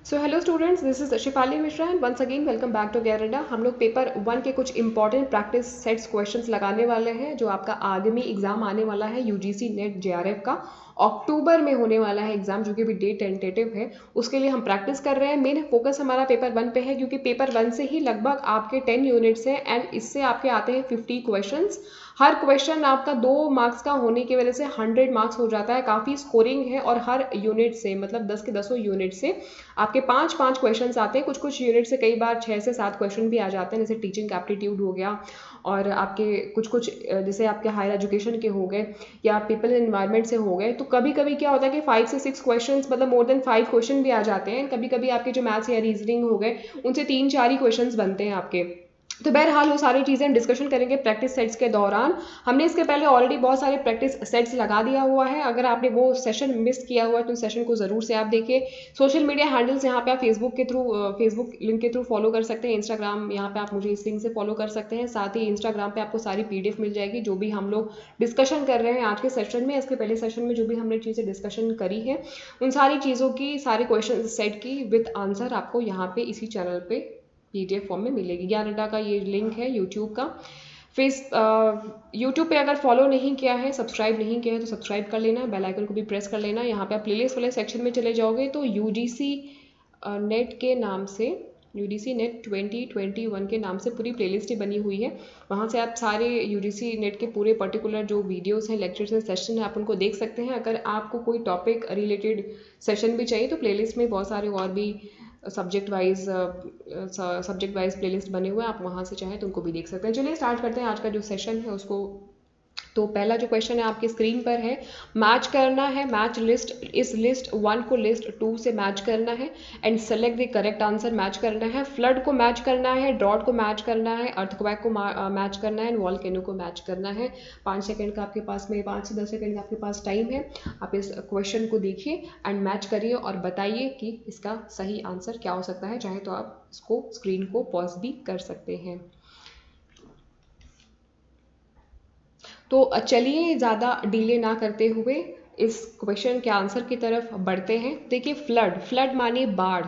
So hello students, this is Shifali Mishra and once again welcome back to गैरेडा। हम लोग paper 1 के कुछ इंपॉर्टेंट प्रैक्टिस सेट्स क्वेश्चंस लगाने वाले हैं जो आपका आगामी एग्जाम आने वाला है यूजीसी नेट जेआरएफ का। अक्टूबर में होने वाला है एग्जाम, जो कि अभी डेट टेंटेटिव है। उसके लिए हम प्रैक्टिस कर रहे हैं। मेन फोकस हमारा पेपर 1 पे है, क्योंकि पेपर 1 से ही लगभग आपके 10 यूनिट्स हैं एंड इससे आपके आते हैं 50 क्वेश्चंस। हर क्वेश्चन आपका 2 मार्क्स का होने की वजह से 100 मार्क्स हो जाता है। काफ़ी स्कोरिंग है और हर यूनिट से मतलब 10 के 10 यूनिट से आपके 5-5 क्वेश्चंस आते हैं। कुछ कुछ यूनिट से कई बार 6 से 7 क्वेश्चन भी आ जाते हैं, जैसे टीचिंग एप्टीट्यूड हो गया और आपके कुछ कुछ जैसे आपके हायर एजुकेशन के हो गए या पीपल एनवायरनमेंट से हो गए। तो कभी कभी क्या होता है कि 5 से 6 क्वेश्चंस मतलब मोर देन 5 क्वेश्चन भी आ जाते हैं। कभी कभी आपके जो मैथ्स या रीजनिंग हो गए उनसे 3-4 ही क्वेश्चंस बनते हैं आपके। तो बहरहाल वो सारी चीज़ें हम डिस्कशन करेंगे प्रैक्टिस सेट्स के दौरान। हमने इसके पहले ऑलरेडी बहुत सारे प्रैक्टिस सेट्स लगा दिया हुआ है। अगर आपने वो सेशन मिस किया हुआ है तो सेशन को ज़रूर से आप देखिए। सोशल मीडिया हैंडल्स यहाँ पे आप फेसबुक लिंक के थ्रू फॉलो कर सकते हैं। इंस्टाग्राम यहाँ पे आप मुझे इस लिंक से फॉलो कर सकते हैं। साथ ही इंस्टाग्राम पे आपको सारी पीडीएफ मिल जाएगी जो भी हम लोग डिस्कशन कर रहे हैं आज के सेशन में। इसके पहले सेशन में जो भी हमने चीज़ें डिस्कशन करी है उन सारी चीज़ों की, सारे क्वेश्चन सेट की विद आंसर आपको यहाँ पे इसी चैनल पे पीडीएफ फॉर्म में मिलेगी। ज्ञानडा का ये लिंक है यूट्यूब का। यूट्यूब पे अगर फॉलो नहीं किया है, सब्सक्राइब नहीं किया है तो सब्सक्राइब कर लेना, बेल आइकन को भी प्रेस कर लेना। यहाँ पे आप प्लेलिस्ट वाले सेक्शन में चले जाओगे तो यूजीसी नेट के नाम से, यूजीसी नेट 2021 के नाम से पूरी प्लेलिस्ट ही बनी हुई है। वहाँ से आप सारे यूजीसी नेट के पूरे पर्टिकुलर जो वीडियोस हैं, लेक्चर्स हैं, सेशन हैं, आप उनको देख सकते हैं। अगर आपको कोई टॉपिक रिलेटेड सेशन भी चाहिए तो प्लेलिस्ट में बहुत सारे और भी सब्जेक्ट वाइज प्लेलिस्ट बने हुए हैं, आप वहाँ से चाहें तो उनको भी देख सकते हैं। चलिए स्टार्ट करते हैं आज का जो सेशन है उसको। तो पहला जो क्वेश्चन है आपकी स्क्रीन पर है, मैच करना है, मैच लिस्ट, इस लिस्ट 1 को लिस्ट 2 से मैच करना है and select the correct answer. Match करना है, फ्लड को मैच करना है, ड्रॉट को मैच करना है, अर्थक्वेक को मैच करना है, वॉल्केनो को मैच करना है। 5 सेकंड का आपके पास में, 5 से 10 सेकंड का आपके पास टाइम है। आप इस क्वेश्चन को देखिए एंड मैच करिए और बताइए कि इसका सही आंसर क्या हो सकता है। चाहे तो आप इसको स्क्रीन को पॉज भी कर सकते हैं। तो चलिए ज़्यादा डिले ना करते हुए इस क्वेश्चन के आंसर की तरफ बढ़ते हैं। देखिए, फ्लड, फ्लड माने बाढ़।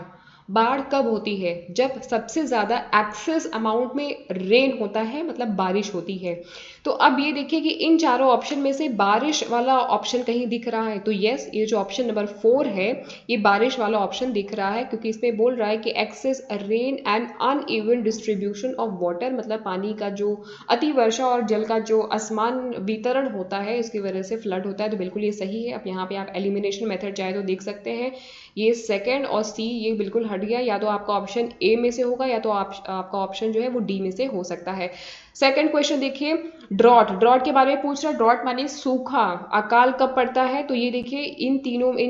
बाढ़ कब होती है? जब सबसे ज़्यादा एक्सेस अमाउंट में रेन होता है, मतलब बारिश होती है। तो अब ये देखिए कि इन चारों ऑप्शन में से बारिश वाला ऑप्शन कहीं दिख रहा है तो यस, ये जो ऑप्शन नंबर 4 है ये बारिश वाला ऑप्शन दिख रहा है, क्योंकि इसमें बोल रहा है कि excess rain and uneven distribution of water, मतलब पानी का जो अति वर्षा और जल का जो असमान वितरण होता है इसकी वजह से फ्लड होता है। तो बिल्कुल ये सही है। अब यहाँ पे आप एलिमिनेशन मेथड चाहे तो देख सकते हैं। ये सेकंड और सी ये बिल्कुल हट गया, या तो आपका ऑप्शन ए में से होगा या तो आपका ऑप्शन जो है वो डी में से हो सकता है। सेकंड क्वेश्चन देखिए, ड्रॉट, ड्रॉट के बारे में पूछ रहा है। ड्रॉट माने सूखा, अकाल कब पड़ता है? तो ये देखिए इन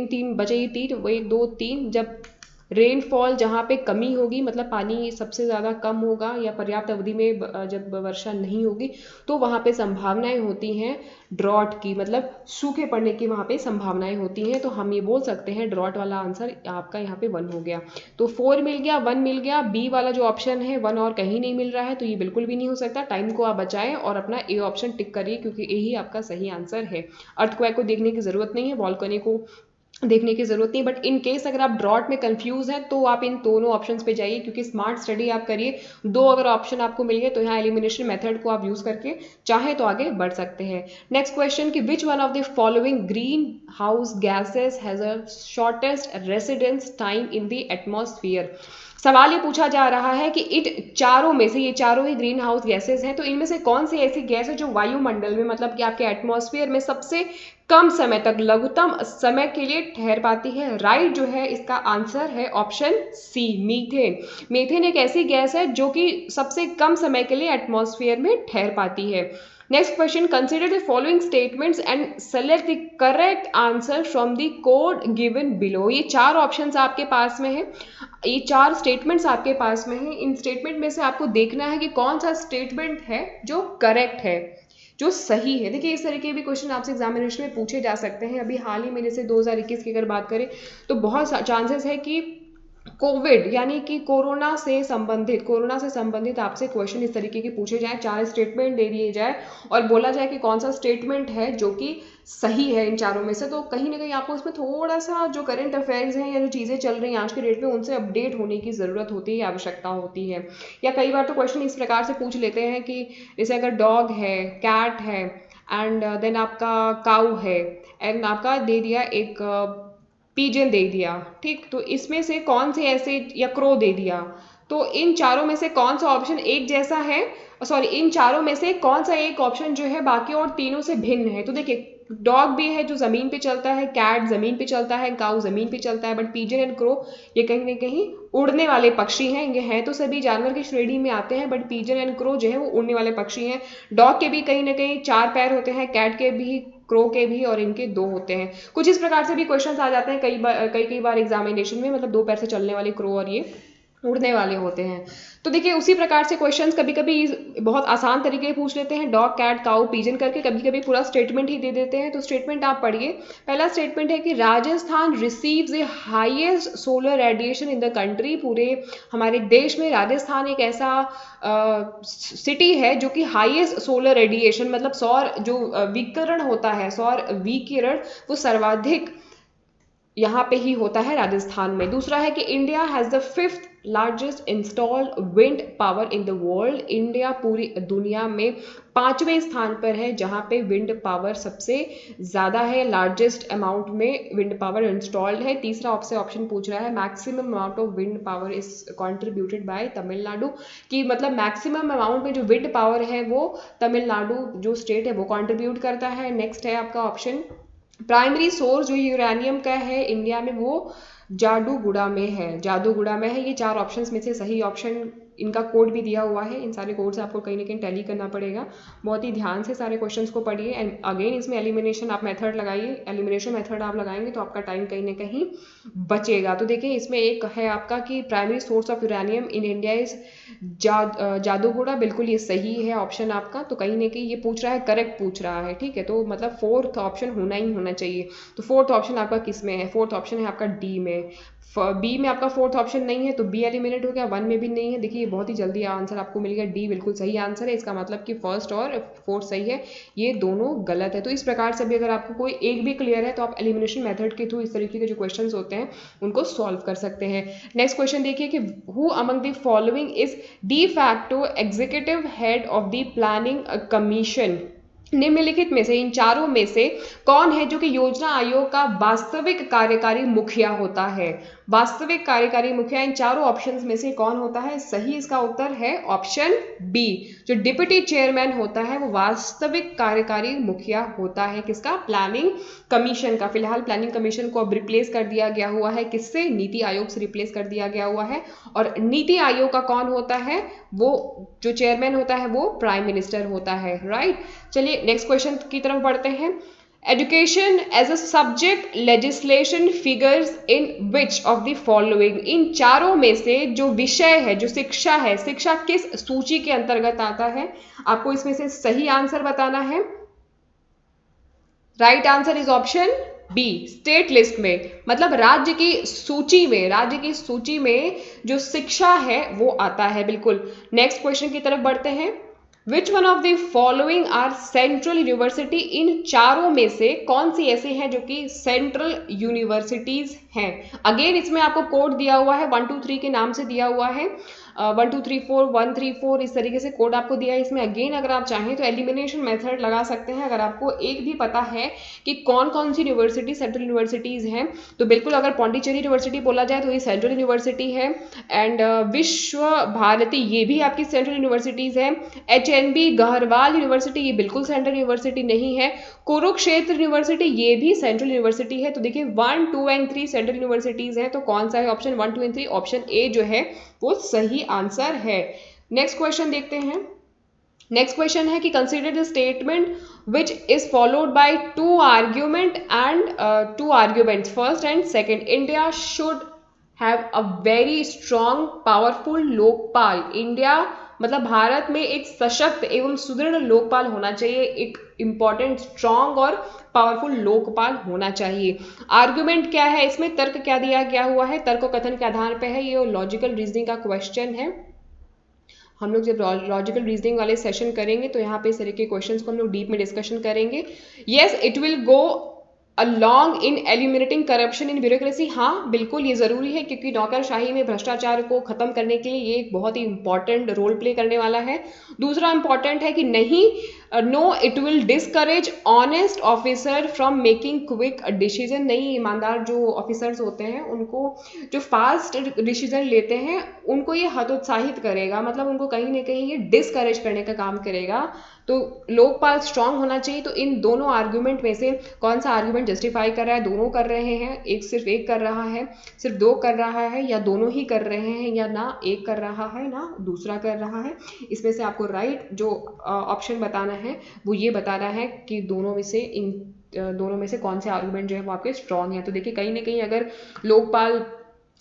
तीन बचे, ये 3, 1 2 3, जब रेनफॉल जहाँ पे कमी होगी, मतलब पानी सबसे ज़्यादा कम होगा या पर्याप्त अवधि में जब वर्षा नहीं होगी तो वहाँ पे संभावनाएं होती हैं ड्रॉट की, मतलब सूखे पड़ने की वहाँ पे संभावनाएं होती हैं। तो हम ये बोल सकते हैं ड्रॉट वाला आंसर आपका यहाँ पे 1 हो गया। तो 4 मिल गया, 1 मिल गया। बी वाला जो ऑप्शन है 1 और कहीं नहीं मिल रहा है तो ये बिल्कुल भी नहीं हो सकता। टाइम को आप बचाएं और अपना ए ऑप्शन टिक करिए, क्योंकि ए ही आपका सही आंसर है। अर्थक्वेक को देखने की जरूरत नहीं है, वॉल्केनो को देखने की जरूरत नहीं। बट इन केस अगर आप ड्रॉट में कंफ्यूज हैं तो आप इन दोनों ऑप्शंस पे जाइए, क्योंकि स्मार्ट स्टडी आप करिए। 2 अगर ऑप्शन आपको मिल गए तो यहाँ एलिमिनेशन मेथड को आप यूज करके चाहे तो आगे बढ़ सकते हैं। नेक्स्ट क्वेश्चन कि विच one of the following green house gases has a shortest residence time in the atmosphere. सवाल ये पूछा जा रहा है कि इन चारों में से, ये चारों ही ग्रीन हाउस गैसेस हैं, तो इनमें से कौन सी ऐसी गैस है जो वायुमंडल में, मतलब कि आपके एटमॉस्फेयर में सबसे कम समय तक, लघुतम समय के लिए ठहर पाती है। राइट जो है इसका आंसर है ऑप्शन सी, मीथेन। मीथेन एक ऐसी गैस है जो कि सबसे कम समय के लिए एटमॉस्फेयर में ठहर पाती है। Next question, consider the following statements and select the correct answer from the code given below. ये 4 ऑप्शंस आपके पास में है, ये 4 स्टेटमेंट्स आपके पास में है। इन स्टेटमेंट में से आपको देखना है कि कौन सा स्टेटमेंट है जो करेक्ट है, जो सही है। देखिए इस तरह के भी क्वेश्चन आपसे एग्जामिनेशन में पूछे जा सकते हैं। अभी हाल ही में जैसे 2021 की अगर बात करें तो बहुत चांसेस है कि कोविड यानी कि कोरोना से संबंधित आपसे क्वेश्चन इस तरीके के पूछे जाए, 4 स्टेटमेंट दे दिए जाए और बोला जाए कि कौन सा स्टेटमेंट है जो कि सही है इन चारों में से, तो कहीं ना कहीं आपको इसमें थोड़ा सा जो करंट अफेयर्स हैं या जो चीज़ें चल रही हैं आज के डेट में उनसे अपडेट होने की ज़रूरत होती है, आवश्यकता होती है। या कई बार तो क्वेश्चन इस प्रकार से पूछ लेते हैं कि जैसे अगर डॉग है, कैट है एंड देन आपका काऊ है एंड आपका दे दिया एक पीजन दे दिया, ठीक, तो इसमें से कौन से ऐसे, या क्रो दे दिया, तो इन चारों में से कौन सा ऑप्शन एक जैसा है, सॉरी इन चारों में से कौन सा एक ऑप्शन जो है बाकी और तीनों से भिन्न है। तो देखिए डॉग भी है जो ज़मीन पे चलता है, कैट ज़मीन पे चलता है, काऊ ज़मीन पे चलता है, बट पीजन एंड क्रो ये कहीं ना कहीं उड़ने वाले पक्षी हैं। ये हैं तो सभी जानवर की श्रेणी में आते हैं, बट पीजन एंड क्रो जो है वो उड़ने वाले पक्षी हैं। डॉग के भी कहीं ना कहीं 4 पैर होते हैं, कैट के भी, क्रो के भी, और इनके 2 होते हैं। कुछ इस प्रकार से भी क्वेश्चंस आ जाते हैं कई बार एग्जामिनेशन में, मतलब 2 पैर से चलने वाले क्रो और ये उड़ने वाले होते हैं। तो देखिए उसी प्रकार से क्वेश्चंस कभी कभी बहुत आसान तरीके से पूछ लेते हैं, डॉग कैट काऊ पीजन करके, कभी कभी पूरा स्टेटमेंट ही दे देते हैं। तो स्टेटमेंट आप पढ़िए। पहला स्टेटमेंट है कि Rajasthan receives A highest solar radiation in the country. पूरे हमारे देश में राजस्थान एक ऐसा सिटी है जो कि हाईएस्ट सोलर रेडिएशन, मतलब सौर जो विकिरण होता है, सौर विकिरण वो सर्वाधिक यहाँ पे ही होता है राजस्थान में। दूसरा है कि India has the 5th largest installed wind power in the world. India पूरी दुनिया में 5वें स्थान पर है जहाँ पे विंड पावर सबसे ज़्यादा है, लार्जेस्ट अमाउंट में विंड पावर इंस्टॉल्ड है। तीसरा आपसे ऑप्शन पूछ रहा है maximum amount of wind power is contributed bye Tamil Nadu, कि मतलब मैक्सिमम अमाउंट में जो विंड पावर है वो तमिलनाडु जो स्टेट है वो कॉन्ट्रीब्यूट करता है। नेक्स्ट है आपका ऑप्शन प्राइमरी सोर्स जो यूरेनियम का है इंडिया में वो जादूगुड़ा में है, जादूगुड़ा में है। ये 4 ऑप्शंस में से सही ऑप्शन, इनका कोड भी दिया हुआ है, इन सारे कोड से आपको कहीं ना कहीं टैली करना पड़ेगा। बहुत ही ध्यान से सारे क्वेश्चंस को पढ़िए एंड अगेन इसमें एलिमिनेशन आप मेथड लगाइए, एलिमिनेशन मेथड आप लगाएंगे तो आपका टाइम कहीं ना कहीं बचेगा। तो देखिए इसमें एक है आपका कि primary source of uranium in India is Jaduguda, बिल्कुल ये सही है ऑप्शन आपका। तो कहीं ना कहीं ये पूछ रहा है, करेक्ट पूछ रहा है, ठीक है, तो मतलब 4th ऑप्शन होना ही होना चाहिए। तो 4th ऑप्शन आपका किस में है? 4th ऑप्शन है आपका डी में। बी में आपका 4th ऑप्शन नहीं है तो बी एलिमिनेट हो गया, 1 में भी नहीं है। देखिए बहुत ही जल्दी आंसर आपको मिल गया, डी बिल्कुल सही आंसर है। इसका मतलब कि 1st और 4th सही है, ये दोनों गलत है। तो इस प्रकार से भी अगर आपको कोई एक भी क्लियर है तो आप एलिमिनेशन मेथड के थ्रू इस तरीके के जो क्वेश्चंस होते हैं उनको सॉल्व कर सकते हैं। नेक्स्ट क्वेश्चन देखिए कि who among the following is de facto executive head of the planning commission. निम्नलिखित में से, इन चारों में से कौन है जो कि योजना आयोग का वास्तविक कार्यकारी मुखिया होता है? वास्तविक कार्यकारी मुखिया इन चारों ऑप्शंस में से कौन होता है? सही इसका उत्तर है ऑप्शन बी। जो डिप्टी चेयरमैन होता है वो वास्तविक कार्यकारी मुखिया होता है। किसका? प्लानिंग कमीशन का। फिलहाल प्लानिंग कमीशन को अब रिप्लेस कर दिया गया हुआ है, किससे? नीति आयोग से रिप्लेस कर दिया गया हुआ है। और नीति आयोग का कौन होता है? वो जो चेयरमैन होता है वो प्राइम मिनिस्टर होता है, राइट। चलिए नेक्स्ट क्वेश्चन की तरफ बढ़ते हैं। Education as a subject legislation figures in which of the following. इन चारों में से जो विषय है, जो शिक्षा है, शिक्षा किस सूची के अंतर्गत आता है? आपको इसमें से सही आंसर बताना है। Right answer is option B, state list में, मतलब राज्य की सूची में, राज्य की सूची में जो शिक्षा है वो आता है, बिल्कुल। नेक्स्ट क्वेश्चन की तरफ बढ़ते हैं। Which one of the following are central university. इन चारों में से कौन सी ऐसी हैं जो कि सेंट्रल यूनिवर्सिटीज हैं? अगेन इसमें आपको कोड दिया हुआ है, 1 2 3 के नाम से दिया हुआ है, 1 2 3 4 1 3 4 इस तरीके से कोड आपको दिया है। इसमें अगेन अगर आप चाहें तो एलिमिनेशन मेथड लगा सकते हैं। अगर आपको एक भी पता है कि कौन कौन सी यूनिवर्सिटी सेंट्रल यूनिवर्सिटीज हैं तो बिल्कुल, अगर पौंडीचेरी यूनिवर्सिटी बोला जाए तो ये सेंट्रल यूनिवर्सिटी है। एंड विश्व भारती ये भी आपकी सेंट्रल यूनिवर्सिटीज है। HNB गहरवाल यूनिवर्सिटी ये बिल्कुल सेंट्रल यूनिवर्सिटी नहीं है। कुरुक्षेत्र यूनिवर्सिटी ये भी सेंट्रल यूनिवर्सिटी है। तो देखिए 1 2 एंड 3 सेंट्रल यूनिवर्सिटीज हैं, तो कौन सा है ऑप्शन 1 2 एंड 3? ऑप्शन ए जो है वो सही आंसर है। नेक्स्ट क्वेश्चन देखते हैं। नेक्स्ट क्वेश्चन है कि consider the statement which is followed by two arguments first and second. India should have a very strong powerful Lokpal. India मतलब भारत में एक सशक्त एवं सुदृढ़ लोकपाल होना चाहिए, एक इंपॉर्टेंट स्ट्रॉन्ग और पावरफुल लोकपाल होना चाहिए। आर्गुमेंट क्या है इसमें, तर्क क्या दिया गया हुआ है, तर्क कथन के आधार पर है, ये लॉजिकल रीजनिंग का क्वेश्चन है। हम लोग जब लॉजिकल रीजनिंग वाले सेशन करेंगे तो यहाँ पे इस तरह के क्वेश्चंस को हम लोग डीप में डिस्कशन करेंगे। Yes it will go along in eliminating corruption in bureaucracy, हाँ बिल्कुल ये ज़रूरी है, क्योंकि नौकरशाही में भ्रष्टाचार को खत्म करने के लिए ये एक बहुत ही इंपॉर्टेंट रोल प्ले करने वाला है। दूसरा इंपॉर्टेंट है कि नहीं, no it will discourage honest officer from making quick decision, नहीं ईमानदार जो ऑफिसर्स होते हैं उनको, जो फास्ट डिसीजन लेते हैं, उनको ये हतोत्साहित करेगा, मतलब उनको कहीं ना कहीं ये डिस्करेज करने का काम करेगा। तो लोकपाल स्ट्रांग होना चाहिए। तो इन दोनों आर्ग्यूमेंट में से कौन सा आर्ग्यूमेंट जस्टिफाई कर रहा है, दोनों कर रहे हैं, एक सिर्फ एक कर रहा है, सिर्फ दो कर रहा है, या दोनों ही कर रहे हैं, या ना एक कर रहा है ना दूसरा कर रहा है, इसमें से आपको राइट जो ऑप्शन बताना है वो ये बताना है कि दोनों में से दोनों में से कौन से आर्गुमेंट जो है वो आपके स्ट्रांग है। तो देखिए कहीं ना कहीं अगर लोकपाल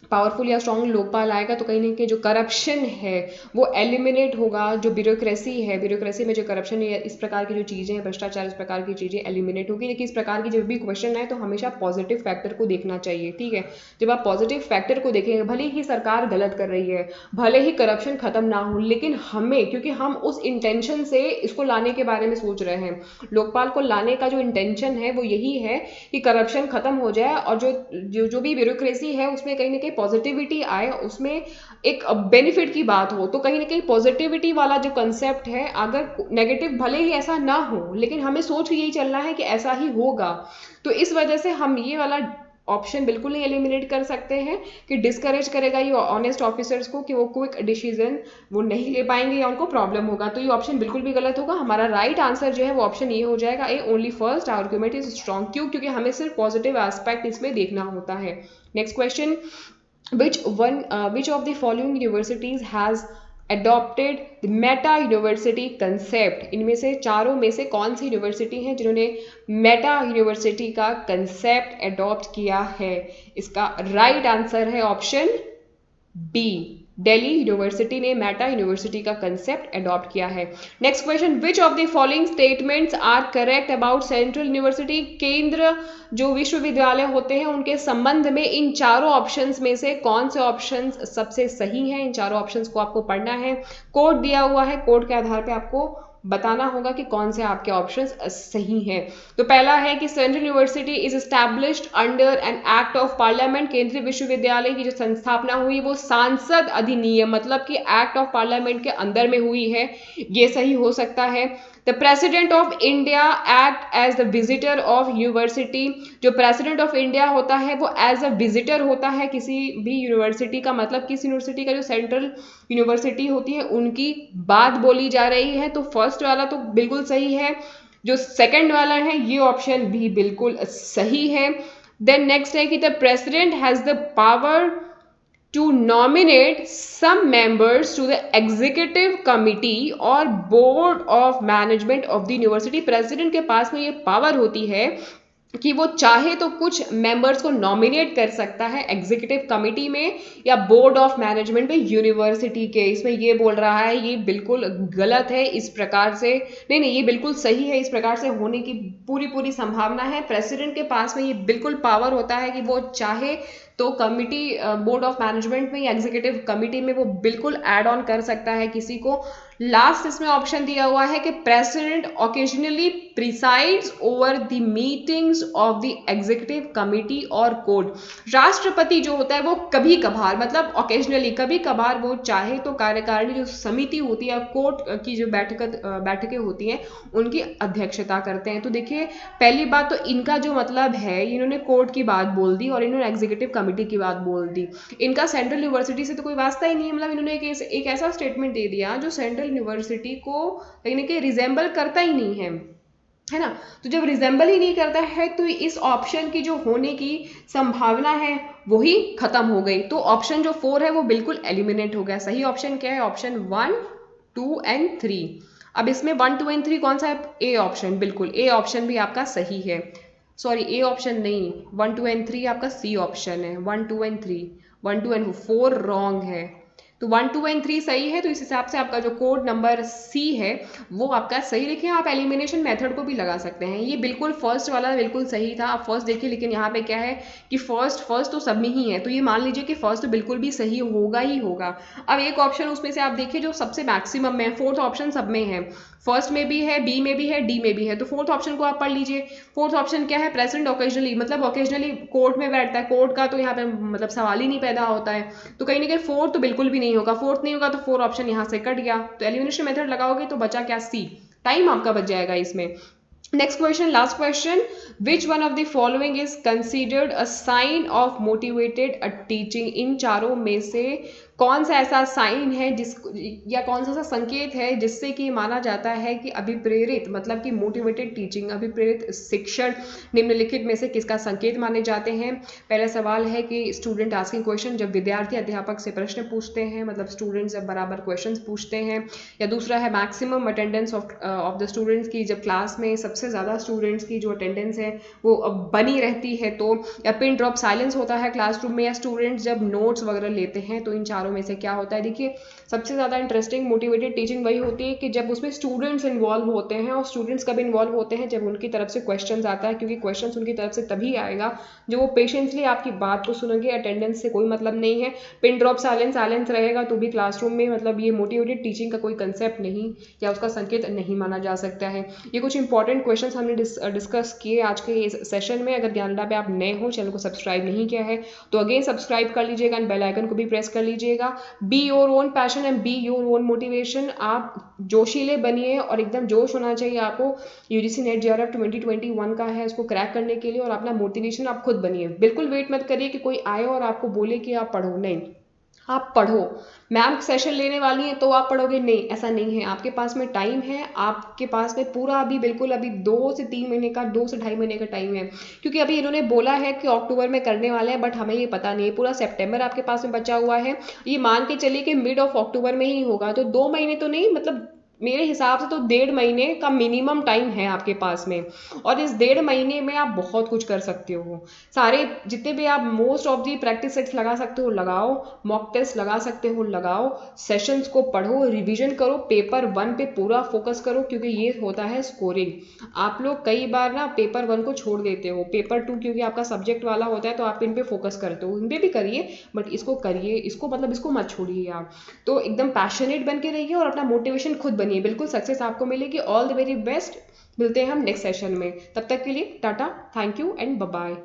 पावरफुल या स्ट्रांग लोकपाल आएगा तो कहीं ना कहीं जो करप्शन है वो एलिमिनेट होगा, जो ब्यूरोक्रेसी है, ब्यूरोक्रेसी में जो करप्शन है, इस प्रकार की जो चीज़ें हैं, भ्रष्टाचार, इस प्रकार की चीज़ें एलिमिनेट होगी। लेकिन इस प्रकार की जब भी क्वेश्चन आए तो हमेशा पॉजिटिव फैक्टर को देखना चाहिए, ठीक है। जब आप पॉजिटिव फैक्टर को देखेंगे, भले ही सरकार गलत कर रही है, भले ही करप्शन खत्म ना हो, लेकिन हमें, क्योंकि हम उस इंटेंशन से इसको लाने के बारे में सोच रहे हैं, लोकपाल को लाने का जो इंटेंशन है वो यही है कि करप्शन खत्म हो जाए और जो भी ब्यूरोक्रेसी है उसमें कहीं ना कहीं पॉजिटिविटी आए, उसमें एक बेनिफिट की बात हो। तो कहीं ना कहीं पॉजिटिविटी वाला जो कंसेप्ट है, अगर नेगेटिव भले ही ऐसा ना हो लेकिन हमें सोच के यही चलना है कि ऐसा ही होगा, तो इस वजह से हम ये वाला ऑप्शन बिल्कुल नहीं एलिमिनेट कर सकते हैं कि डिस्करेज करेगा ये ऑनेस्ट ऑफिसर्स को कि वो क्विक डिसीजन वो नहीं ले पाएंगे या उनको प्रॉब्लम होगा। तो ये ऑप्शन बिल्कुल भी गलत होगा। हमारा राइट आंसर जो है वो ऑप्शन ये हो जाएगा, a only first argument is strong. क्यों? क्योंकि हमें सिर्फ पॉजिटिव एस्पेक्ट इसमें देखना होता है। Next question, which of the following universities has adopted the meta university concept? इनमें से चारों में से कौन सी यूनिवर्सिटी है जिन्होंने मेटा यूनिवर्सिटी का कंसेप्ट अडॉप्ट किया है? इसका राइट आंसर है ऑप्शन बी, दिल्ली यूनिवर्सिटी ने मेटा यूनिवर्सिटी का कंसेप्ट अडॉप्ट किया है। Next question, which of the following statements are correct about central university? केंद्र जो विश्वविद्यालय होते हैं उनके संबंध में इन चारों ऑप्शंस में से कौन से ऑप्शंस सबसे सही हैं? इन चारों ऑप्शंस को आपको पढ़ना है, कोड दिया हुआ है, कोड के आधार पे आपको बताना होगा कि कौन से आपके ऑप्शंस सही हैं। तो पहला है कि central university is established under an act of parliament, केंद्रीय विश्वविद्यालय की जो संस्थापना हुई वो सांसद अधिनियम मतलब कि एक्ट ऑफ पार्लियामेंट के अंदर में हुई है, ये सही हो सकता है। The president of India act as the visitor of university, जो प्रेसिडेंट ऑफ इंडिया होता है वो एज अ विजिटर होता है किसी भी यूनिवर्सिटी का, मतलब किस यूनिवर्सिटी का जो सेंट्रल यूनिवर्सिटी होती है उनकी बात बोली जा रही है। तो फर्स्ट वाला तो बिल्कुल सही है, जो सेकंड वाला है ये ऑप्शन भी बिल्कुल सही है। देन नेक्स्ट है कि the president has the power to nominate some members to the executive committee और board of management of the university। President के पास में ये पावर होती है कि वो चाहे तो कुछ मेंबर्स को नॉमिनेट कर सकता है एग्जीक्यूटिव कमिटी में या बोर्ड ऑफ मैनेजमेंट में यूनिवर्सिटी के। इसमें ये बोल रहा है ये बिल्कुल गलत है, इस प्रकार से नहीं नहीं ये बिल्कुल सही है, इस प्रकार से होने की पूरी संभावना है। प्रेसिडेंट के पास में ये बिल्कुल पावर होता है कि वो चाहे तो कमिटी बोर्ड ऑफ मैनेजमेंट में या एग्जीक्यूटिव कमिटी में वो बिल्कुल ऐड ऑन कर सकता है किसी को। लास्ट इसमें ऑप्शन दिया हुआ है कि president occasionally presides over the meetings of the executive committee और कोर्ट। राष्ट्रपति जो होता है वो कभी कभार मतलब ओकेजनली कभी कभार वो चाहे तो कार्यकारिणी जो समिति होती है कोर्ट की जो बैठकें होती हैं उनकी अध्यक्षता करते हैं। तो देखिए पहली बात तो इनका जो मतलब है इन्होंने कोर्ट की बात बोल दी और इन्होंने एग्जीक्यूटिव कमिटी की बात बोल दी, इनका सेंट्रल यूनिवर्सिटी से तो कोई वास्ता ही नहीं है। मतलब इन्होंने एक ऐसा स्टेटमेंट दे दिया जो सेंट्रल यूनिवर्सिटी को कहीं ना कहीं रिजेंबल करता ही नहीं है ना। तो जब रिजेंबल ही नहीं करता है तो इस ऑप्शन की जो होने की संभावना है वही खत्म हो गई। तो ऑप्शन जो 4 है वो बिल्कुल एलिमिनेट हो गया। सही ऑप्शन क्या है? Option 1, 2 and 3। अब इसमें 1, 2 एंड 3 कौन सा है? ए ऑप्शन, बिल्कुल ए ऑप्शन भी आपका सही है। सॉरी ए ऑप्शन नहीं, 1, 2 एंड 3 आपका सी ऑप्शन है। 1, 2 एंड 3, 1, 2 एंड 4 रॉन्ग है। तो 1 2 एंड 3 सही है, तो इस हिसाब से आपका जो कोड नंबर सी है वो आपका सही लिखे। आप एलिमिनेशन मेथड को भी लगा सकते हैं। ये बिल्कुल फर्स्ट वाला बिल्कुल सही था, आप फर्स्ट देखिए, लेकिन यहाँ पे क्या है कि फर्स्ट तो सब में ही है, तो ये मान लीजिए कि फर्स्ट तो बिल्कुल भी सही होगा ही होगा। अब एक ऑप्शन उसमें से आप देखिए जो सबसे मैक्सिमम में है, फोर्थ ऑप्शन सब में है, फर्स्ट में भी है, बी में भी है, डी में भी है, तो फोर्थ ऑप्शन को आप पढ़ लीजिए। फोर्थ ऑप्शन क्या है, प्रेजेंट ओकेजनली, मतलब ओकेजनली कोर्ट में बैठता है, कोर्ट का तो यहाँ पे मतलब सवाल ही नहीं पैदा होता है, तो कहीं ना कहीं फोर्थ तो बिल्कुल भी नहीं होगा, फोर्थ नहीं होगा तो फोर ऑप्शन यहाँ से कट गया, तो एलिमिनेशन मेथड लगाओगे तो बचा क्या, सी, टाइम आपका बच जाएगा इसमें। Next question, last question, which one of the following is considered a sign of motivated teaching, इन चारों में से कौन सा ऐसा साइन है जिस या कौन सा ऐसा संकेत है जिससे कि माना जाता है कि अभिप्रेरित मतलब कि मोटिवेटेड टीचिंग, अभिप्रेरित शिक्षण निम्नलिखित में से किसका संकेत माने जाते हैं। पहला सवाल है कि स्टूडेंट आस्किंग क्वेश्चन, जब विद्यार्थी अध्यापक से प्रश्न पूछते हैं, मतलब स्टूडेंट्स जब बराबर क्वेश्चन पूछते हैं। या दूसरा है maximum attendance of the students की, जब क्लास में सबसे ज़्यादा स्टूडेंट्स की जो अटेंडेंस है वो बनी रहती है तो। या पिन ड्रॉप साइलेंस होता है क्लासरूम में, या स्टूडेंट्स जब नोट्स वगैरह लेते हैं, तो इन चारों में से क्या होता है। देखिए सबसे ज़्यादा इंटरेस्टिंग मोटिवेटेड टीचिंग वही होती है कि जब उसमें स्टूडेंट्स इन्वॉल्व होते हैं, और स्टूडेंट्स कब इन्वॉल्व होते हैं, जब उनकी तरफ से क्वेश्चंस आता है, क्योंकि क्वेश्चंस उनकी तरफ से तभी आएगा जो वो पेशेंटली आपकी बात को सुनेंगे, अटेंडेंस से कोई मतलब नहीं है। पिन ड्रॉप साइलेंस रहेगा तो भी क्लासरूम में मतलब ये मोटिवेटेड टीचिंग का कोई कंसेप्ट नहीं या उसका संकेत नहीं माना जा सकता है। ये कुछ इंपॉर्टेंट क्वेश्चंस हमने डिस्कस किए आज के इस सेशन में। अगर ज्ञान पे आप नए हो, चैनल को सब्सक्राइब नहीं किया है तो अगेन सब्सक्राइब कर लीजिएगा एंड बेल आइकन को भी प्रेस कर लीजिएगा। Be your own passion and be your own motivation, आप जोशीले बनिए और एकदम जोश होना चाहिए आपको। यूजीसी नेट जेआरएफ 2021 का है, उसको क्रैक करने के लिए, और अपना मोटिवेशन आप खुद बनिए। बिल्कुल वेट मत करिए कि कोई आए और आपको बोले कि आप पढ़ो, नहीं, आप पढ़ो। मैम सेशन लेने वाली है तो आप पढ़ोगे, नहीं, ऐसा नहीं है। आपके पास में टाइम है, आपके पास में पूरा अभी बिल्कुल अभी 2 से 3 महीने का, 2 से ढाई महीने का टाइम है, क्योंकि अभी इन्होंने बोला है कि अक्टूबर में करने वाले हैं, बट हमें ये पता नहीं है। पूरा सितंबर आपके पास में बचा हुआ है, ये मान के चलिए कि मिड ऑफ अक्टूबर में ही होगा, तो 2 महीने तो नहीं, मतलब मेरे हिसाब से तो 1.5 महीने का मिनिमम टाइम है आपके पास में। और इस 1.5 महीने में आप बहुत कुछ कर सकते हो। सारे जितने भी आप most of the practice sets लगा सकते हो लगाओ, मॉक टेस्ट लगा सकते हो लगाओ, सेशंस को पढ़ो, रिवीजन करो, पेपर 1 पे पूरा फोकस करो, क्योंकि ये होता है स्कोरिंग। आप लोग कई बार ना पेपर 1 को छोड़ देते हो, पेपर 2 क्योंकि आपका सब्जेक्ट वाला होता है तो आप इन पे फोकस करते हो, इन पे भी करिए बट इसको करिए, इसको मतलब इसको मत छोड़िए आप। तो एकदम पैशनेट बन के रहिए और अपना मोटिवेशन खुद बनिए, बिल्कुल सक्सेस आपको मिलेगी। ऑल द वेरी बेस्ट, मिलते हैं हम नेक्स्ट सेशन में, तब तक के लिए tata, thank you and bye bye.